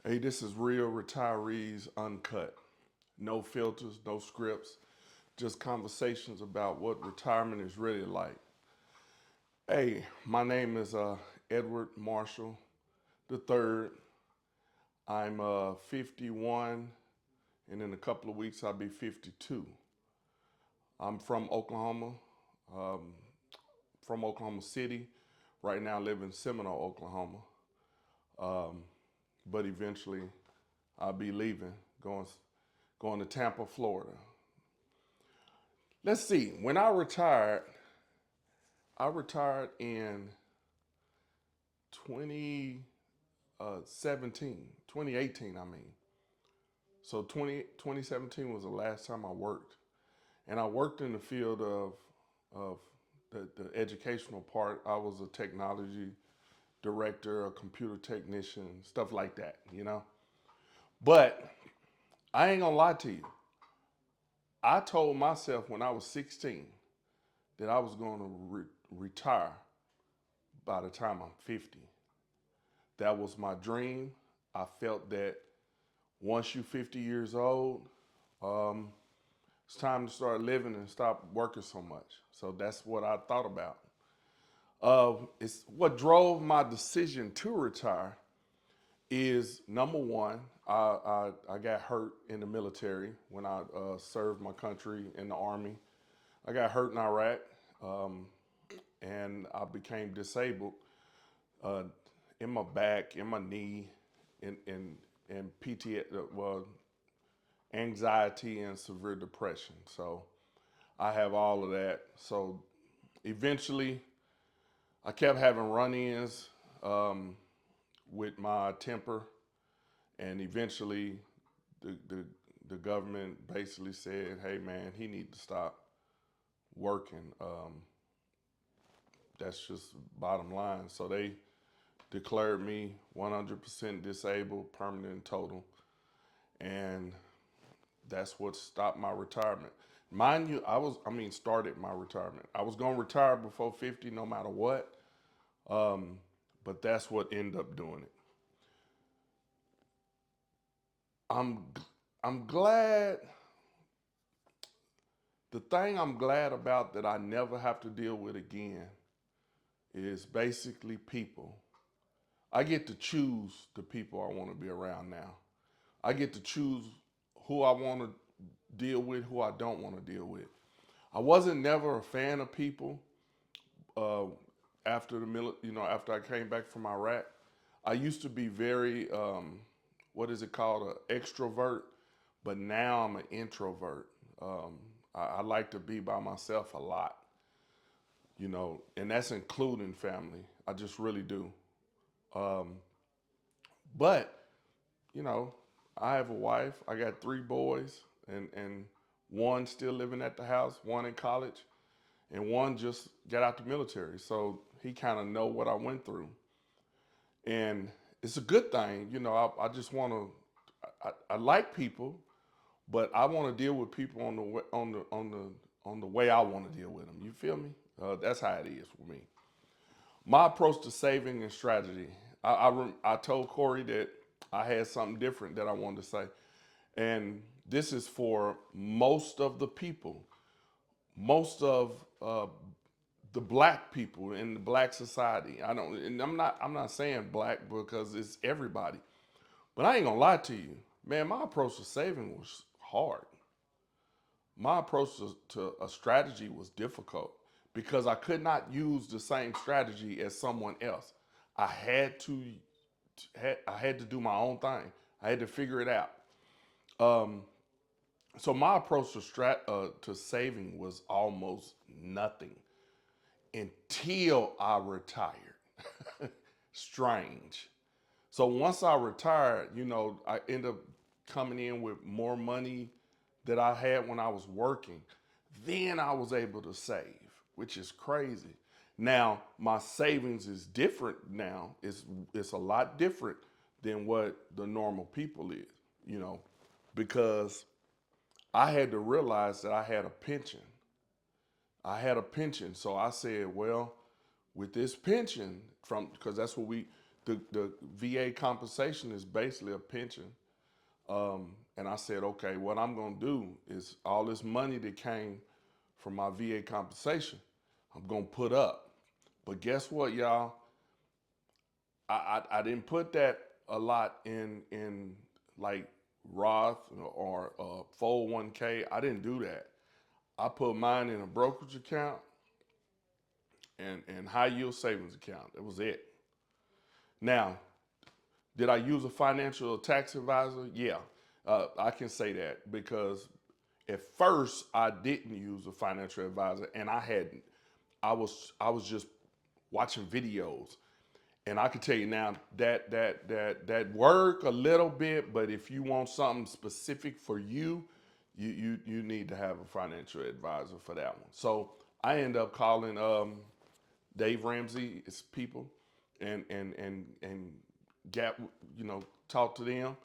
Hey, this is Real Retirees Uncut. No filters, no scripts, just conversations about what retirement is really like. Hey, my name is Edward Marshall the third. I'm 51, and in a couple of weeks I'll be 52. I'm from Oklahoma, um, from Oklahoma City. Right now I live in Seminole, Oklahoma. Um, but eventually I'll be leaving, going to Tampa, Florida. Let's see. When I retired in 2017, 2018, I mean. So 2017 was the last time I worked. And I worked in the field of the educational part. I was a technology director, a computer technician, stuff like that. But I ain't gonna lie to you. I told myself when I was 16 that I was going to retire by the time I'm 50. That was my dream. I felt that once you're 50 years old, um, it's time to start living and stop working so much. So that's what I thought about. It's what drove my decision to retire is number one, I got hurt in the military when I served my country in the Army. I got hurt in Iraq, um, and I became disabled uh, in my back, in my knee, in PTSD, well, anxiety and severe depression. So I have all of that. So eventually, I kept having run-ins um, with my temper, and eventually, the, the the government basically said, "Hey, man, he needs to stop working." That's just bottom line. So they declared me 100% disabled, permanent and total, and that's what stopped my retirement. Mind you, started my retirement. I was gonna retire before 50, no matter what. Um, but that's what ended up doing it. I'm I'm glad. The thing I'm glad about that I never have to deal with again is basically people. I get to choose the people I want to be around now. I get to choose who I want to deal with, who I don't want to deal with. I wasn't never a fan of people uh, after after I came back from Iraq. I used to be very, what is it called, an extrovert, but now I'm an introvert. I like to be by myself a lot, and that's including family. I just really do. Um, but you know, I have a wife. I got three boys, and one still living at the house, one in college, and one just got out the military. So he kind of know what I went through, and it's a good thing. I just want to. I like people, but I want to deal with people on the way I want to deal with them. You feel me? That's how it is for me. My approach to saving and strategy. I told Corey that I had something different that I wanted to say, and this is for most of the people, most of the black people in the black society. I don't, and I'm not saying black because it's everybody, but I ain't gonna lie to you, man. My approach to saving was hard. My approach to a strategy was difficult because I could not use the same strategy as someone else. I had to I had to do my own thing. I had to figure it out. Um, so my approach to saving was almost nothing until I retired. Strange. So once I retired, I ended up coming in with more money that I had when I was working. Then I was able to save, which is crazy. Now my savings is different now. It's a lot different than what the normal people is, you know, because I had to realize that I had a pension. I had a pension. So I said, well, with this pension from because the VA compensation is basically a pension. And I said, okay, what I'm gonna do is all this money that came from my VA compensation, I'm gonna put up. But guess what, y'all? I didn't put that a lot in like Roth or 401k. I didn't do that. I put mine in a brokerage account and high yield savings account. That was it. Now, did I use a financial or tax advisor? Yeah, I can say that because at first I didn't use a financial advisor, and I hadn't. I was just watching videos, and I can tell you now that work a little bit. But if you want something specific for you, you need to have a financial advisor for that one. So I end up calling Dave Ramsey's people and got talk to them,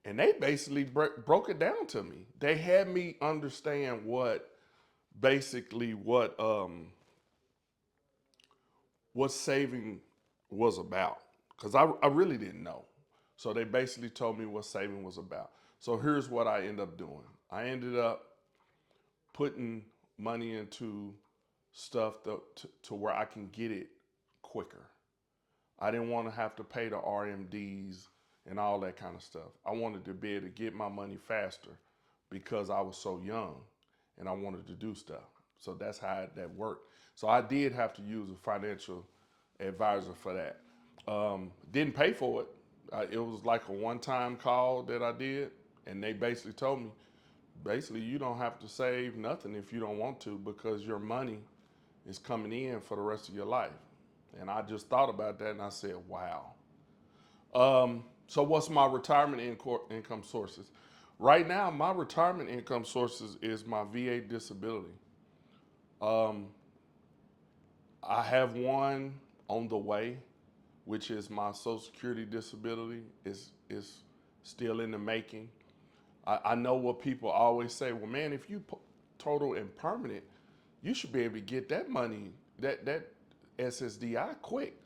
and they basically broke it down to me. They had me understand what saving was about because I really didn't know. So they basically told me what saving was about. So here's what I ended up doing. I ended up putting money into stuff to where I can get it quicker. I didn't want to have to pay the RMDs and all that kind of stuff. I wanted to be able to get my money faster because I was so young and I wanted to do stuff. So that's how that worked. So I did have to use a financial advisor for that. Didn't pay for it. It was like a one-time call that I did, and they basically told me, basically, you don't have to save nothing if you don't want to because your money is coming in for the rest of your life. And I just thought about that and I said, wow. So what's my retirement income sources? Right now, my retirement income sources is my VA disability. Um, I have one on the way, which is my Social Security disability. Is still in the making. I know what people always say. Well, man, if you total and permanent, you should be able to get that money, that SSDI quick.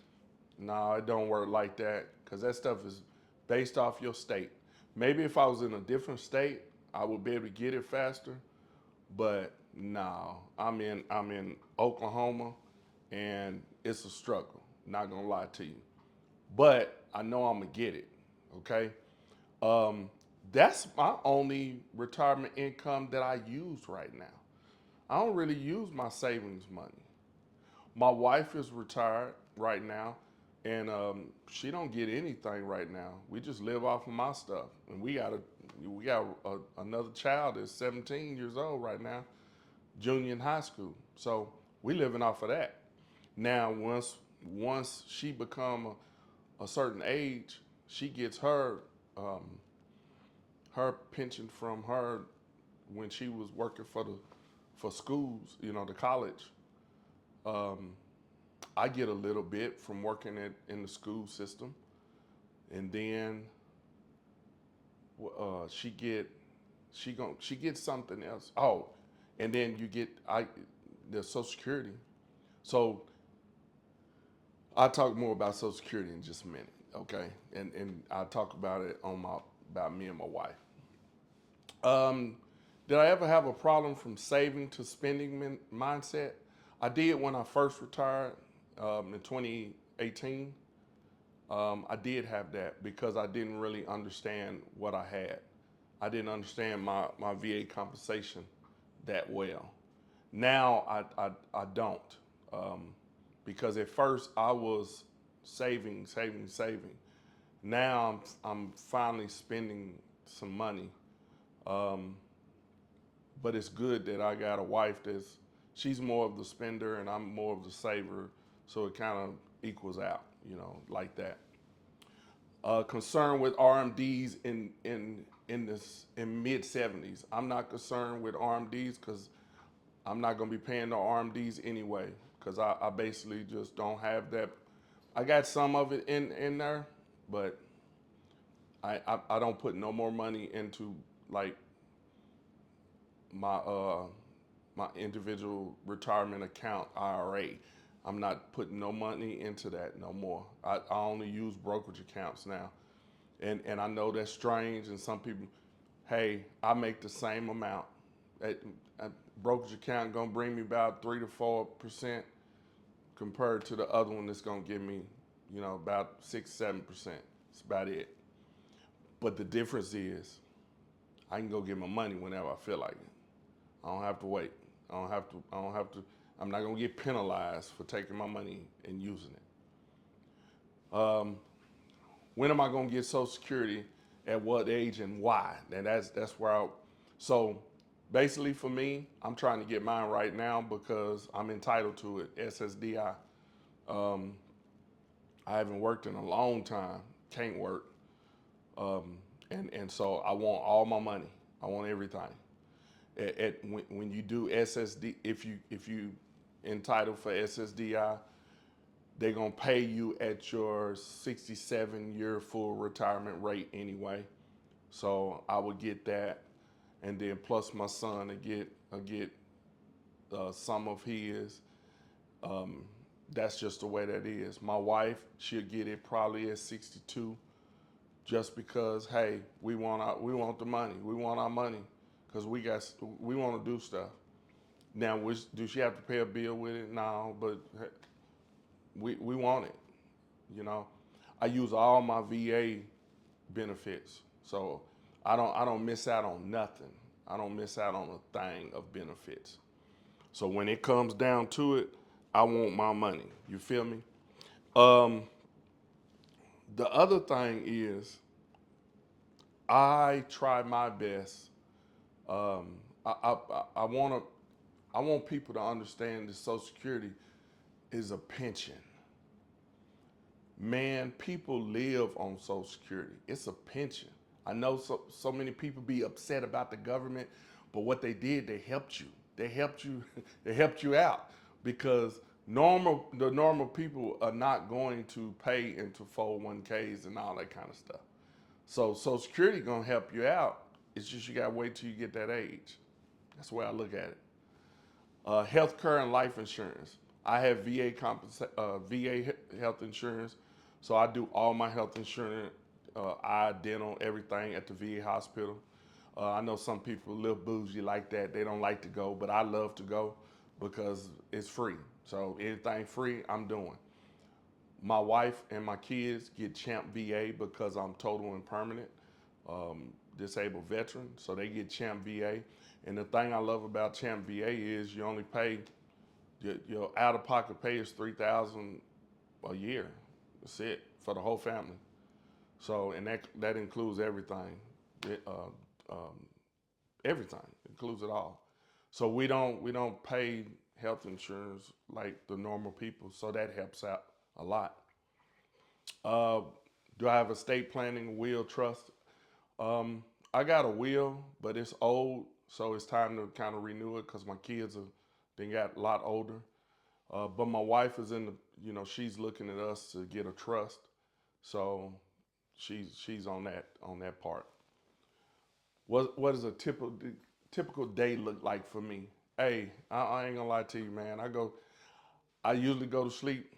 No, it don't work like that because that stuff is based off your state. Maybe if I was in a different state, I would be able to get it faster. But no, I'm in Oklahoma, and it's a struggle. Not gonna lie to you, but I know I'm gonna get it. Okay, um, that's my only retirement income that I use right now. I don't really use my savings money. My wife is retired right now, and she don't get anything right now. We just live off of my stuff, and another child that's 17 years old right now, junior in high school. So we living off of that. Now, once she become a certain age, she gets um, her pension from her when she was working for schools, the college. Um, I get a little bit from working in the school system, and then she gets something else. Oh, and then you get the Social Security. So I'll talk more about Social Security in just a minute, okay? And I'll talk about it about me and my wife. Um, did I ever have a problem from saving to spending mindset? I did when I first retired in 2018. I did have that because I didn't really understand what I had. I didn't understand my VA compensation that well. Now I don't because at first I was saving, saving, saving. Now I'm finally spending some money. Um, but it's good that I got a wife she's more of the spender and I'm more of the saver, so it kind of equals out, like that. Concerned with RMDs in mid 70s. I'm not concerned with RMDs because I'm not gonna be paying the RMDs anyway because I basically just don't have that. I got some of it in there, but I don't put no more money into like my my individual retirement account IRA. I'm not putting no money into that no more. I only use brokerage accounts now. And I know that's strange, and some people, hey, I make the same amount. A brokerage account gonna bring me about 3 to 4% compared to the other one that's gonna give me, about 6, 7%. It's about it. But the difference is I can go get my money whenever I feel like it. I don't have to wait. I don't have to. I'm not gonna get penalized for taking my money and using it. When am I gonna get Social Security? At what age and why? And that's where I. So basically, for me, I'm trying to get mine right now because I'm entitled to it. SSDI. Um, I haven't worked in a long time. Can't work. Um, and so I want all my money. I want everything. When you do SSD, if you entitled for SSDI, they're gonna pay you at your 67-year full retirement rate anyway. So I would get that, and then plus my son to get some of his. Um, that's just the way that is. My wife, she'll get it probably at 62, just because hey, we want the money, we want our money, because we want to do stuff. Now, do she have to pay a bill with it? No, but we want it. You know, I use all my VA benefits, so I don't miss out on nothing. I don't miss out on a thing of benefits. So when it comes down to it, I want my money. You feel me? Um, the other thing is I try my best. Um, I want to. I want people to understand that Social Security is a pension. Man, people live on Social Security. It's a pension. I know so many people be upset about the government, but what they did, they helped you. They helped you. They helped you out because the normal people are not going to pay into 401ks and all that kind of stuff. So Social Security gonna help you out. It's just you gotta wait till you get that age. That's the way I look at it. Health care and life insurance. I have VA health insurance, so I do all my health insurance, eye, dental, everything at the VA hospital. I know some people live bougie like that. They don't like to go, but I love to go because it's free. So anything free, I'm doing. My wife and my kids get Champ VA because I'm total and permanent disabled veteran, so they get Champ VA. And the thing I love about Champ VA is you only pay your out-of-pocket pay is $3,000 a year. That's it for the whole family. So and that includes everything, it, everything includes it all. So we don't pay health insurance like the normal people, so that helps out a lot. Uh, do I have estate planning, will, trust? Um, I got a will, but it's old, so it's time to kind of renew it because my kids have then got a lot older. But my wife is she's looking at us to get a trust, so she's on that part. What does a typical day look like for me? Hey, I ain't gonna lie to you, man. I usually go to sleep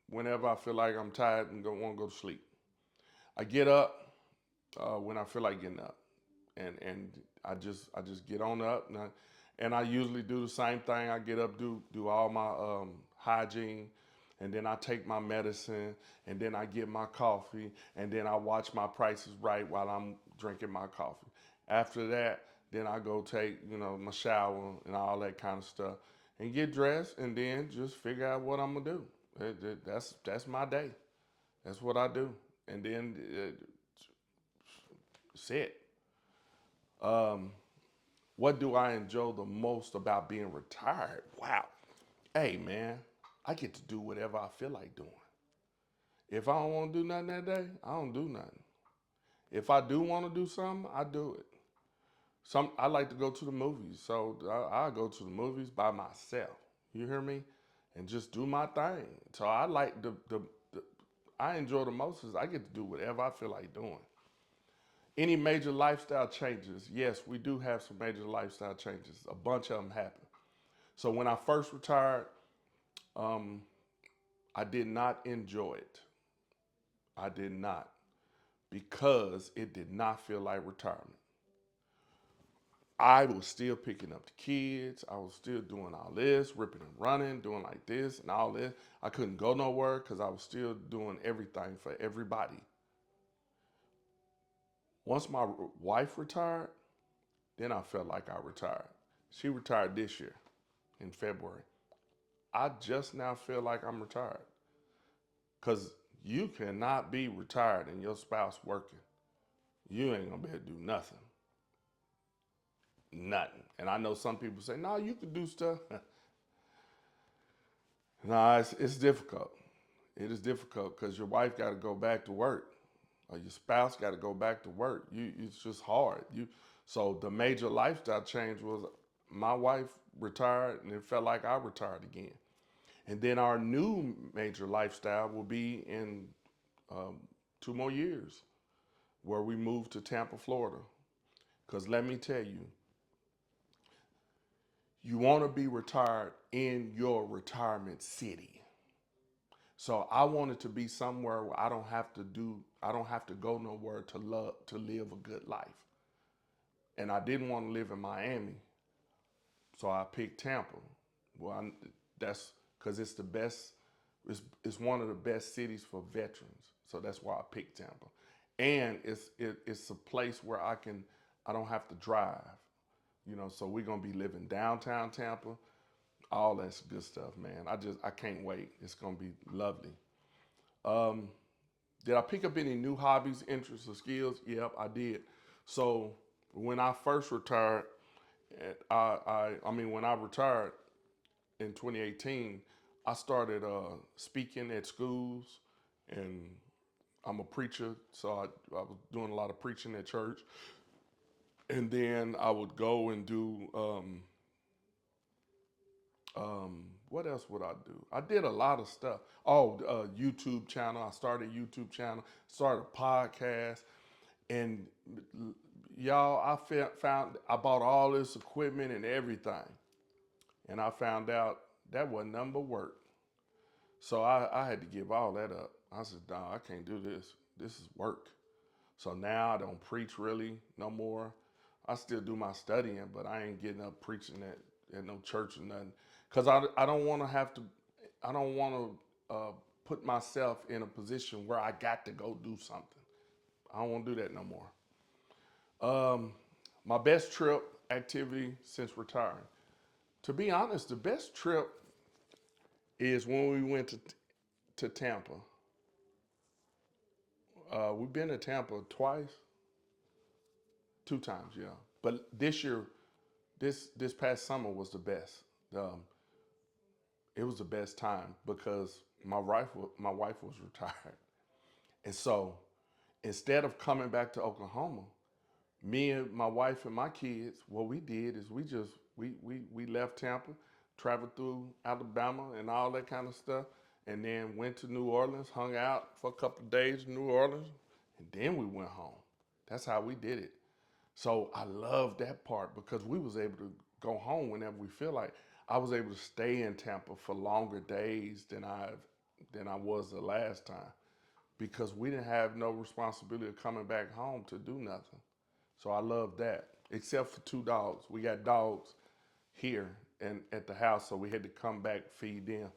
whenever I feel like I'm tired and don't want to go to sleep. I get up when I feel like getting up, and I just get on up, and I usually do the same thing. I get up, do all my hygiene, and then I take my medicine, and then I get my coffee, and then I watch my Prices Right while I'm drinking my coffee. After that, then I go take my shower and all that kind of stuff, and get dressed, and then just figure out what I'm gonna do. That's my day. That's what I do, and then sit. Um, what do I enjoy the most about being retired? Wow. Hey, man, I get to do whatever I feel like doing. If I don't want to do nothing that day, I don't do nothing. If I do want to do something, I do it. I like to go to the movies, so I go to the movies by myself. You hear me? And just do my thing. So I like the I enjoy the most is I get to do whatever I feel like doing. Any major lifestyle changes? Yes, we do have some major lifestyle changes. A bunch of them happen. So when I first retired, um, I did not enjoy it. I did not, because it did not feel like retirement. I was still picking up the kids. I was still doing all this, ripping and running, doing like this and all this. I couldn't go nowhere because I was still doing everything for everybody. Once my wife retired, then I felt like I retired. She retired this year in February. I just now feel like I'm retired, because you cannot be retired and your spouse working. You ain't gonna be able to do nothing. Nothing. And I know some people say, no, you can do stuff. No, it's difficult. It is difficult because your wife got to go back to work, or your spouse got to go back to work. It's just hard. So the major lifestyle change was my wife retired, and it felt like I retired again. And then our new major lifestyle will be in um, 2 more years, where we move to Tampa, Florida. Because let me tell you, you want to be retired in your retirement city. So I wanted to be somewhere where I don't have to go nowhere to live a good life. And I didn't want to live in Miami, so I picked Tampa. Well, that's because it's the best. It's one of the best cities for veterans, so that's why I picked Tampa. And it's a place where I don't have to drive. So we're gonna be living downtown Tampa. All that's good stuff, man. I can't wait. It's gonna be lovely. Um, did I pick up any new hobbies, interests, or skills? Yep, I did. So when I first retired, when I retired in 2018, I started speaking at schools, and I'm a preacher, so I was doing a lot of preaching at church. And then I would go and do what else would I do? I did a lot of stuff. Oh, YouTube channel. I started a YouTube channel, started a podcast, and y'all, found I bought all this equipment and everything, and I found out that wasn't nothing but work. So I had to give all that up. I said, "Nah, I can't do this. This is work." So now I don't preach really no more. I still do my studying, but I ain't getting up preaching at no church or nothing. Cause I don't want to have to. I don't want to put myself in a position where I got to go do something. I don't want to do that no more. Um, my best trip activity since retiring. To be honest, the best trip is when we went to Tampa. We've been to Tampa twice, 2 times, yeah. But this year, this past summer was the best. Um, it was the best time because my wife was retired, and so instead of coming back to Oklahoma, me and my wife and my kids, what we did is we left Tampa, traveled through Alabama and all that kind of stuff, and then went to New Orleans, hung out for a couple of days in New Orleans, and then we went home. That's how we did it. So I love that part because we was able to go home whenever we feel like. I was able to stay in Tampa for longer days than I was the last time because we didn't have no responsibility of coming back home to do nothing. So I love that. Except for 2 dogs. We got dogs here and at the house, so we had to come back feed them.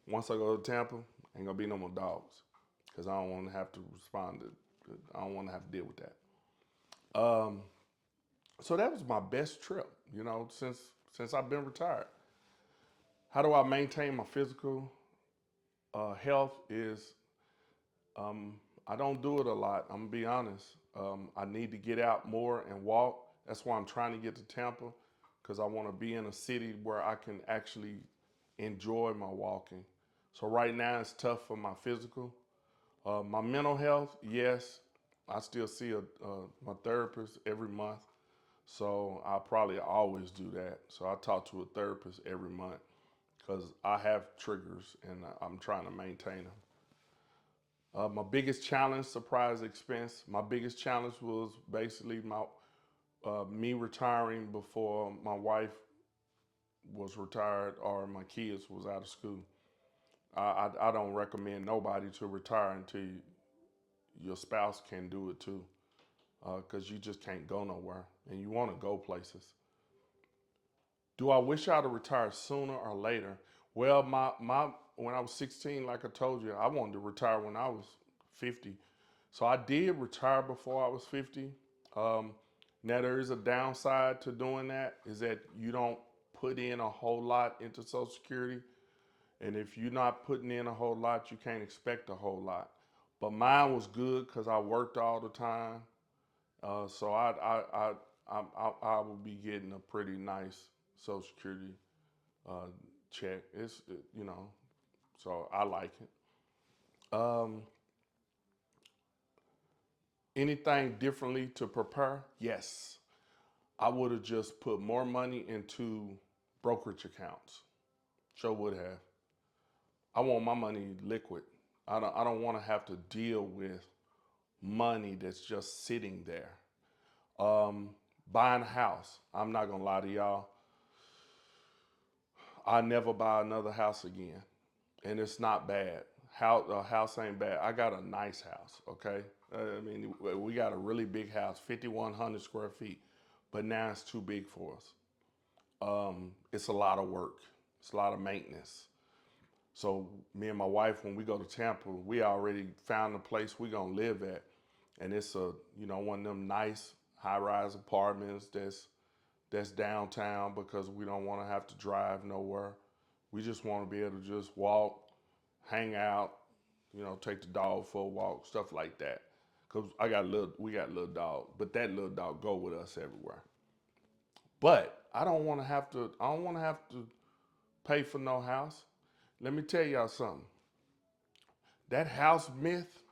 Once I go to Tampa, ain't gonna be no more dogs because I don't want to have to respond to. I don't want to have to deal with that. Um, so that was my best trip, since I've been retired. How do I maintain my physical health? Is um, I don't do it a lot. I'm gonna be honest. I need to get out more and walk. That's why I'm trying to get to Tampa, because I want to be in a city where I can actually enjoy my walking. So right now it's tough for my physical. My mental health, yes, I still see my therapist every month. So I probably always do that. So I talk to a therapist every month because I have triggers and I'm trying to maintain them. My biggest challenge, surprise expense. My biggest challenge was basically my me retiring before my wife was retired or my kids was out of school. I don't recommend nobody to retire until your spouse can do it too, because you just can't go nowhere and you want to go places. Do I wish I'd have retired sooner or later? Well, my when I was 16, like I told you, I wanted to retire when I was 50. So I did retire before I was 50. Um, Now there is a downside to doing that, is that you don't put in a whole lot into Social Security. And if you're not putting in a whole lot, you can't expect a whole lot. But mine was good because I worked all the time. So I will be getting a pretty nice Social Security uh, check. You know, so I like it. Anything differently to prepare? Yes, I would have just put more money into brokerage accounts. Sure would have. I want my money liquid. I don't want to have to deal with money that's just sitting there. Um, Buying a house. I'm not gonna lie to y'all. I never buy another house again, and it's not bad. A house ain't bad. I got a nice house. Okay, I mean we got a really big house, 5,100 square feet, but now it's too big for us. It's a lot of work. It's a lot of maintenance. So me and my wife, when we go to Tampa, we already found a place we gonna live at, and it's one of them nice high-rise apartments that's downtown because we don't want to have to drive nowhere. We just want to be able to just walk, hang out, take the dog for a walk, stuff like that. Cause we got a little dog, but that little dog go with us everywhere. But I don't want to have to. I don't want to have to pay for no house. Let me tell y'all something. That house myth,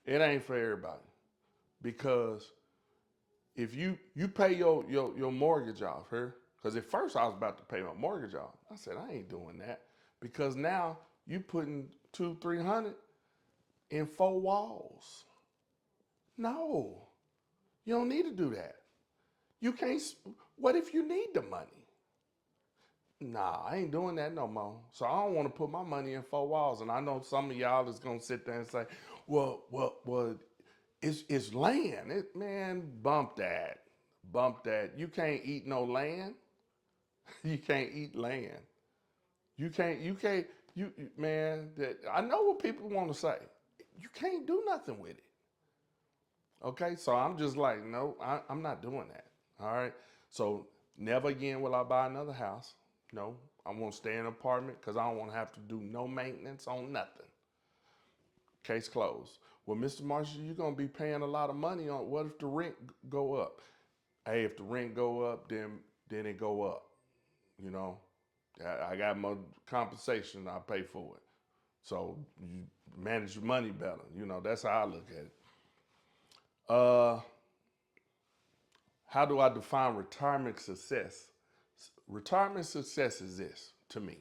it ain't for everybody. Because if you pay your mortgage off here, because at first I was about to pay my mortgage off. I said I ain't doing that because now you putting 200-300 in four walls. No, you don't need to do that. You can't. What if you need the money? Nah, I ain't doing that no more. So I don't want to put my money in four walls. And I know some of y'all is gonna sit there and say, well, it's land. Man, bump that. You can't eat no land. You can't eat land. Man. I know what people want to say. You can't do nothing with it. Okay, so I'm just like, no, I'm not doing that. All right, so never again will I buy another house. No, I won't stay in an apartment because I don't want to have to do no maintenance on nothing. Case closed. Well, Mr. Marshall, you're gonna be paying a lot of money on. What if the rent go up? Hey, if the rent go up, then it go up. You know, I got my compensation. I pay for it. So you manage your money better. That's how I look at it. Uh, how do I define retirement success? Retirement success is this to me: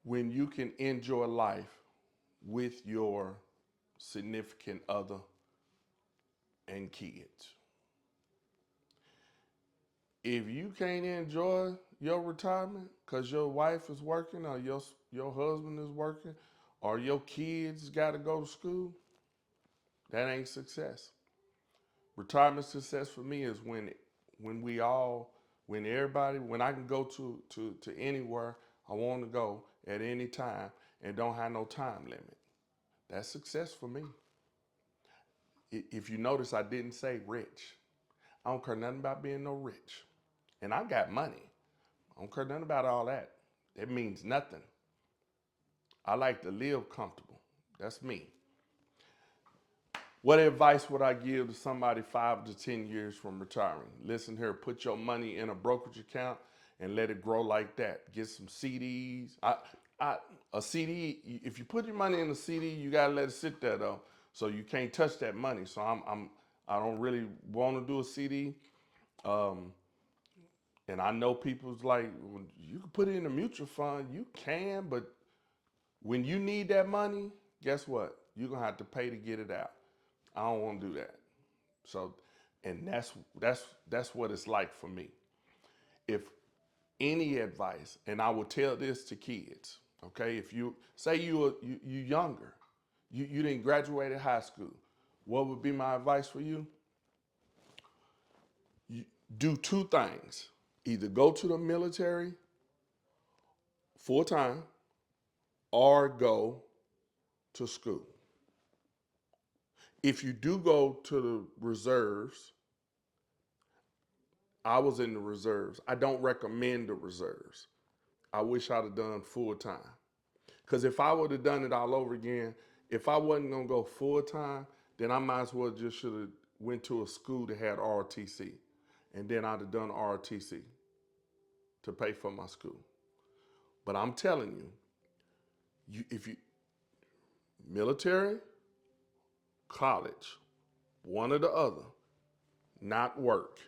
when you can enjoy life with your significant other and kids. If you can't enjoy your retirement because your wife is working or your husband is working or your kids got to go to school, that ain't success. Retirement success for me is when we all when everybody when I can go to anywhere I want to go at any time and don't have no time limit. That's success for me. If you notice, I didn't say rich. I don't care nothing about being no rich. And I got money. I don't care nothing about all that. That means nothing. I like to live comfortable. That's me. What advice would I give to somebody 5 to 10 years from retiring? Listen here, put your money in a brokerage account and let it grow like that. Get some CDs. A CD. If you put your money in a CD, you gotta let it sit there though, so you can't touch that money. So I don't really want to do a CD. Um, and I know people's like, well, you can put it in a mutual fund. You can, but when you need that money, guess what? You're gonna have to pay to get it out. I don't want to do that. So, and that's what it's like for me. If any advice, and I will tell this to kids, okay? If you say you younger, you didn't graduate high school, what would be my advice for you? You do two things. Either go to the military full time or go to school. If you do go to the reserves, I was in the reserves. I don't recommend the reserves. I wish I'd have done full time. Because if I would have done it all over again, if I wasn't gonna go full time, then I might as well just should have went to a school that had ROTC, and then I'd have done ROTC to pay for my school. But I'm telling you, if you military, college, one or the other, not work.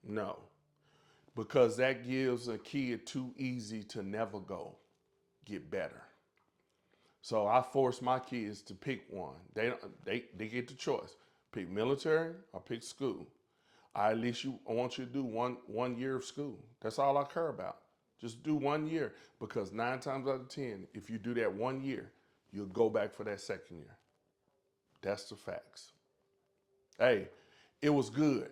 No, because that gives a kid too easy to never go get better. So I force my kids to pick one. They get the choice. Pick military or pick school. I want you to do one year of school. That's all I care about. Just do 1 year, because 9 times out of 10, if you do that 1 year, you'll go back for that second year. That's the facts. Hey, it was good.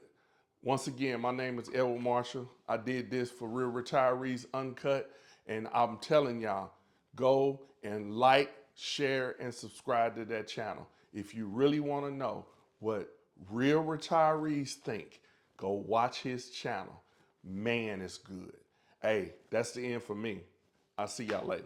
Once again, my name is Edward Marshall. I did this for Real Retirees Uncut, and I'm telling y'all, go and like, share, and subscribe to that channel. If you really want to know what real retirees think, go watch his channel. Man, it's good. Hey, that's the end for me. I'll see y'all later.